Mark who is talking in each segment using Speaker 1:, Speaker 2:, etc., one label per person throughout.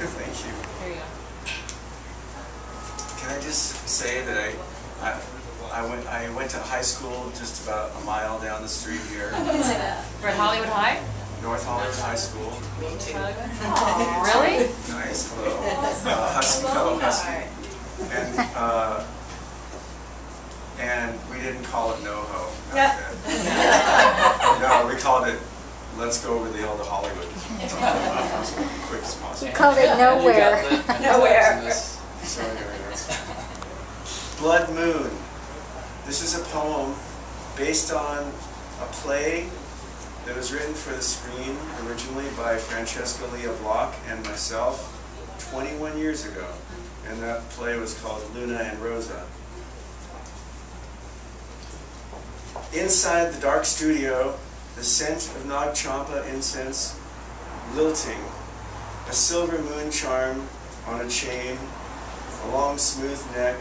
Speaker 1: Thank you.
Speaker 2: There you go.
Speaker 1: Can I just say that I went to high school just about a mile down the street here.
Speaker 2: We're at Hollywood High?
Speaker 1: North Hollywood High School.
Speaker 2: Oh, really?
Speaker 1: Nice. Hello. Husky, fellow Husky. And we didn't call it NoHo. No, we called it Let's Go Over the Hill to Hollywood. As quick as possible.
Speaker 3: We called it Nowhere.
Speaker 4: Nowhere.
Speaker 1: So anyway, that's Blood Moon. This is a poem based on a play that was written for the screen originally by Francesca Leah Block and myself 21 years ago. And that play was called Luna and Rosa. Inside the dark studio, the scent of Nag Champa incense lilting, a silver moon charm on a chain, a long smooth neck,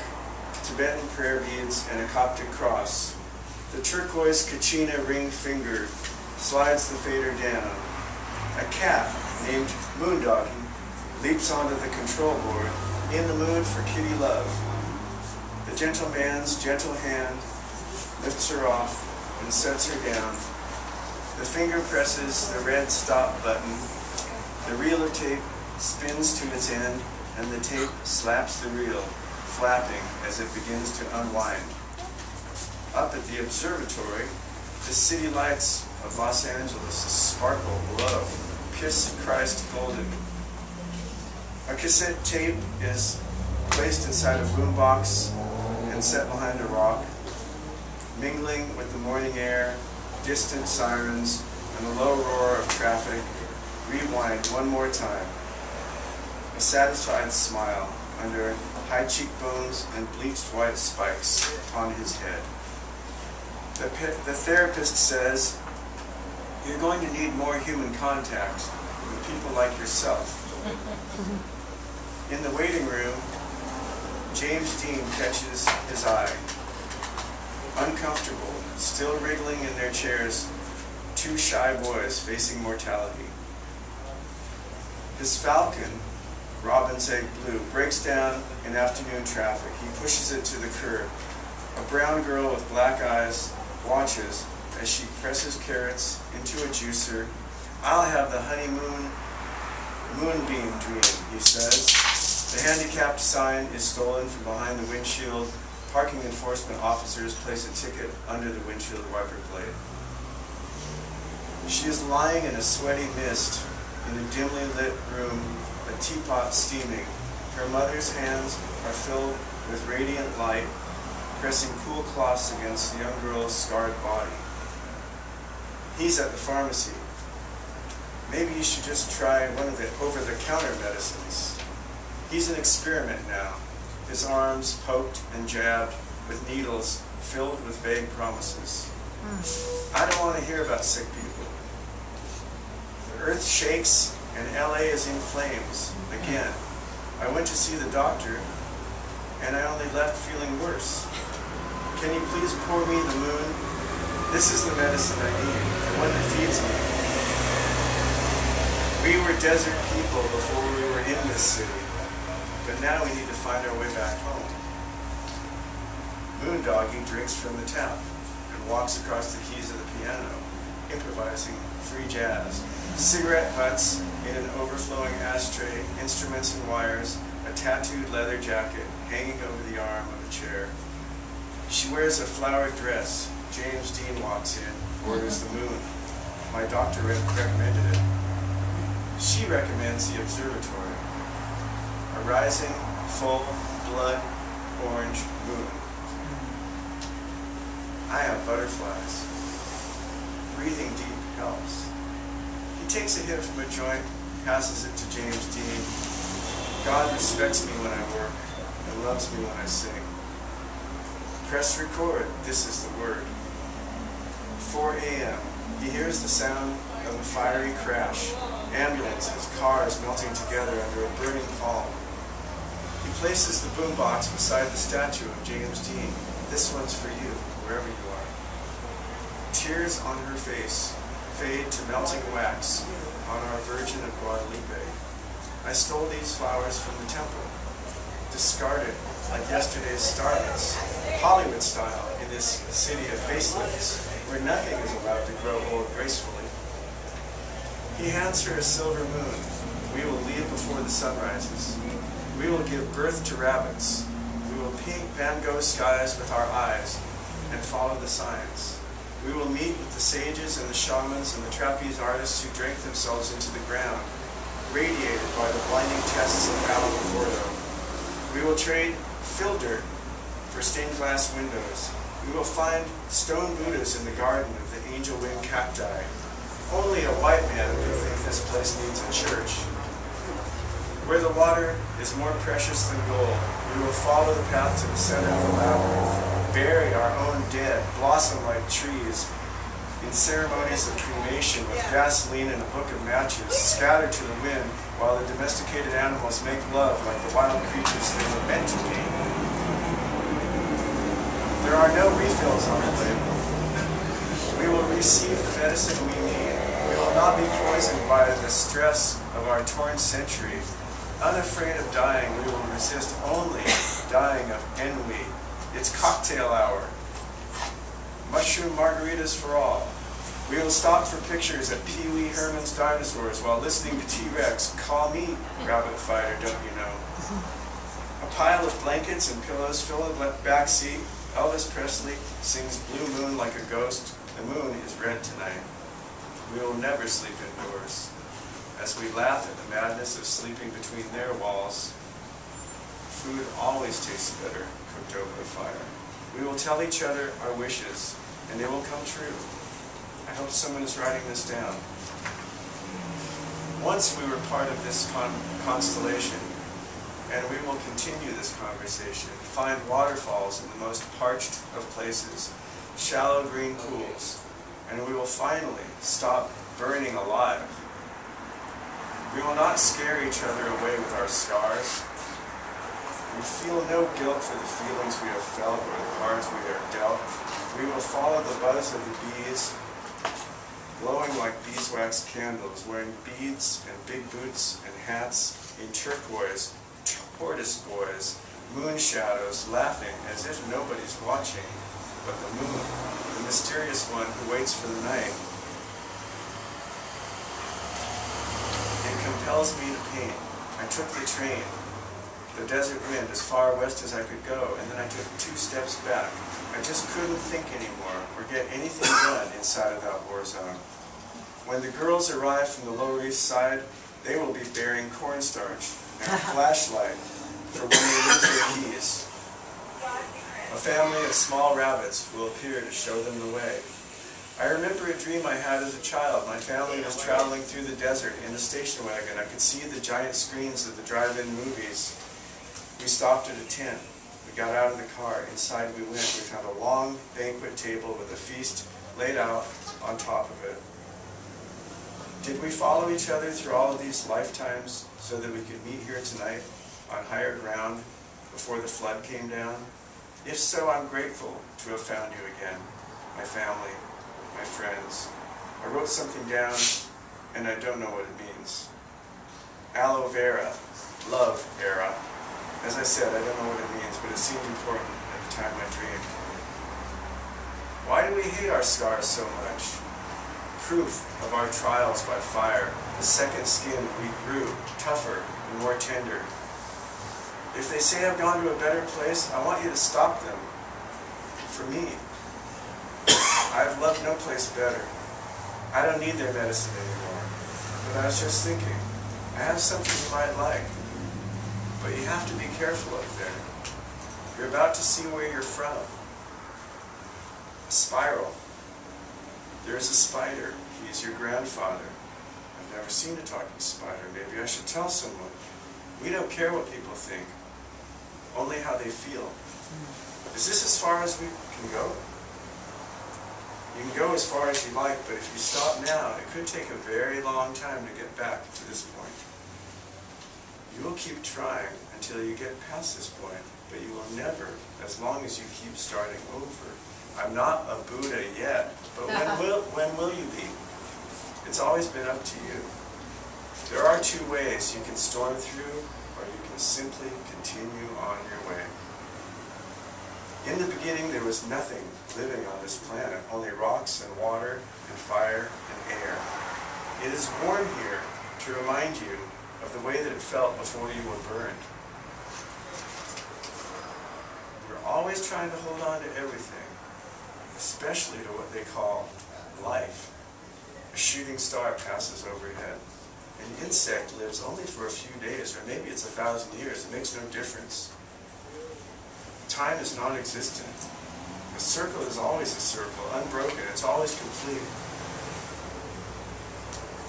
Speaker 1: Tibetan prayer beads, and a Coptic cross. The turquoise kachina ring finger slides the fader down. A cat named Moondoggy leaps onto the control board, in the mood for kitty love. The gentleman's gentle hand lifts her off and sets her down. The finger presses the red stop button. The reel of tape spins to its end, and the tape slaps the reel, flapping as it begins to unwind. Up at the observatory, the city lights of Los Angeles sparkle below, kiss Christ golden. A cassette tape is placed inside a boombox and set behind a rock, mingling with the morning air, distant sirens, and the low roar of traffic. Rewind one more time. A satisfied smile under high cheekbones and bleached white spikes on his head. The therapist says, "You're going to need more human contact with people like yourself." In the waiting room, James Dean catches his eye. Uncomfortable, still wriggling in their chairs, two shy boys facing mortality. His Falcon, Robin's Egg Blue, breaks down in afternoon traffic. He pushes it to the curb. A brown girl with black eyes watches as she presses carrots into a juicer. "I'll have the honeymoon moonbeam dream," he says. The handicapped sign is stolen from behind the windshield. Parking enforcement officers place a ticket under the windshield wiper blade. She is lying in a sweaty mist in a dimly lit room, a teapot steaming. Her mother's hands are filled with radiant light, pressing cool cloths against the young girl's scarred body. He's at the pharmacy. Maybe you should just try one of the over-the-counter medicines. He's an experiment now, his arms poked and jabbed with needles filled with vague promises. I don't want to hear about sick people. The earth shakes and LA is in flames again. I went to see the doctor and I only left feeling worse. Can you please pour me the moon? This is the medicine I need, the one that feeds me. We were desert people before we were in this city, but now we need to find our way back home. Moondoggy drinks from the tap and walks across the keys of the piano, improvising free jazz. Cigarette butts in an overflowing ashtray, instruments and wires, a tattooed leather jacket hanging over the arm of a chair. She wears a flowered dress. James Dean walks in, orders the moon. My doctor recommended it. She recommends the observatory. A rising, full, blood, orange moon. I have butterflies. Breathing deep helps. He takes a hit from a joint, passes it to James Dean. God respects me when I work and loves me when I sing. Press record, this is the word. 4 a.m. He hears the sound of a fiery crash. Ambulances, cars melting together under a burning palm. He places the boombox beside the statue of James Dean. This one's for you, wherever you are. Tears on her face fade to melting wax on our Virgin of Guadalupe. A I stole these flowers from the temple, discarded like yesterday's starlets, Hollywood style in this city of facelifts, where nothing is allowed to grow old gracefully. He hands her a silver moon. We will leave before the sun rises. We will give birth to rabbits. We will paint Van Gogh skies with our eyes and follow the signs. We will meet with the sages and the shamans and the trapeze artists who drank themselves into the ground, radiated by the blinding tests of Alamogordo. We will trade fill dirt for stained glass windows. We will find stone Buddhas in the garden of the angel wing cacti. Only a white man would think this place needs a church. Where the water is more precious than gold, we will follow the path to the center of the labyrinth, bury our own dead, blossom like trees, in ceremonies of cremation with gasoline and a book of matches, scattered to the wind while the domesticated animals make love like the wild creatures they were meant to be. There are no refills on our label. We will receive the medicine we need. We will not be poisoned by the stress of our torn century. Unafraid of dying, we will resist only dying of ennui. It's cocktail hour. Mushroom margaritas for all. We will stop for pictures at Pee Wee Herman's dinosaurs while listening to T-Rex. Call me rabbit fighter, don't you know? A pile of blankets and pillows fill the back seat. Elvis Presley sings Blue Moon like a ghost. The moon is red tonight. We will never sleep indoors. As we laugh at the madness of sleeping between their walls, food always tastes better cooked over the fire. We will tell each other our wishes, and they will come true. I hope someone is writing this down. Once we were part of this constellation, and we will continue this conversation, find waterfalls in the most parched of places, shallow green pools, and we will finally stop burning alive. We will not scare each other away with our scars. We feel no guilt for the feelings we have felt or the cards we are dealt. We will follow the buzz of the bees, glowing like beeswax candles, wearing beads and big boots and hats in turquoise, tortoise boys, moon shadows, laughing as if nobody's watching but the moon, the mysterious one who waits for the night. It compels me to paint. I took the train, the desert wind, as far west as I could go, and then I took 2 steps back. I just couldn't think anymore or get anything done inside of that war zone. When the girls arrive from the Lower East Side, they will be bearing cornstarch and a flashlight for when they lose their keys. A family of small rabbits will appear to show them the way. I remember a dream I had as a child. My family was traveling through the desert in a station wagon. I could see the giant screens of the drive-in movies. We stopped at a tent. We got out of the car. Inside we went. We found a long banquet table with a feast laid out on top of it. Did we follow each other through all of these lifetimes so that we could meet here tonight on higher ground before the flood came down? If so, I'm grateful to have found you again, my family, my friends. I wrote something down, and I don't know what it means. Aloe vera, love era. As I said, I don't know what it means, but it seemed important at the time I dreamed. Why do we hate our scars so much? Proof of our trials by fire, the second skin we grew, tougher and more tender. If they say I've gone to a better place, I want you to stop them. For me, I've loved no place better. I don't need their medicine anymore. But I was just thinking, I have something you might like. But you have to be careful up there. You're about to see where you're from. A spiral. There's a spider. He's your grandfather. I've never seen a talking spider. Maybe I should tell someone. We don't care what people think. Only how they feel. Is this as far as we can go? You can go as far as you like, but if you stop now, it could take a very long time to get back to this point. You will keep trying until you get past this point, but you will never, as long as you keep starting over. I'm not a Buddha yet, but when will you be? It's always been up to you. There are two ways. You can storm through, or you can simply continue on your way. In the beginning, there was nothing living on this planet, only rocks and water and fire and air. It is warm here to remind you of the way that it felt before you were burned. We're always trying to hold on to everything, especially to what they call life. A shooting star passes overhead. An insect lives only for a few days, or maybe it's 1,000 years. It makes no difference. Time is non-existent. A circle is always a circle, unbroken. It's always complete.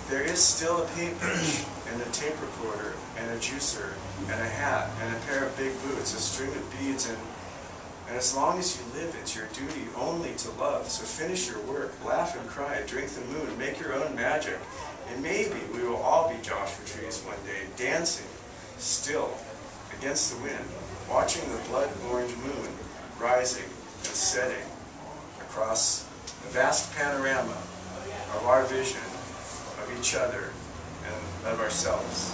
Speaker 1: There is still a paintbrush, and a tape recorder, and a juicer, and a hat, and a pair of big boots, a string of beads, and as long as you live, it's your duty only to love. So finish your work, laugh and cry, drink the moon, make your own magic. And maybe we will all be Joshua trees one day, dancing, still, against the wind, watching the blood-orange moon rising and setting across the vast panorama of our vision of each other and of ourselves.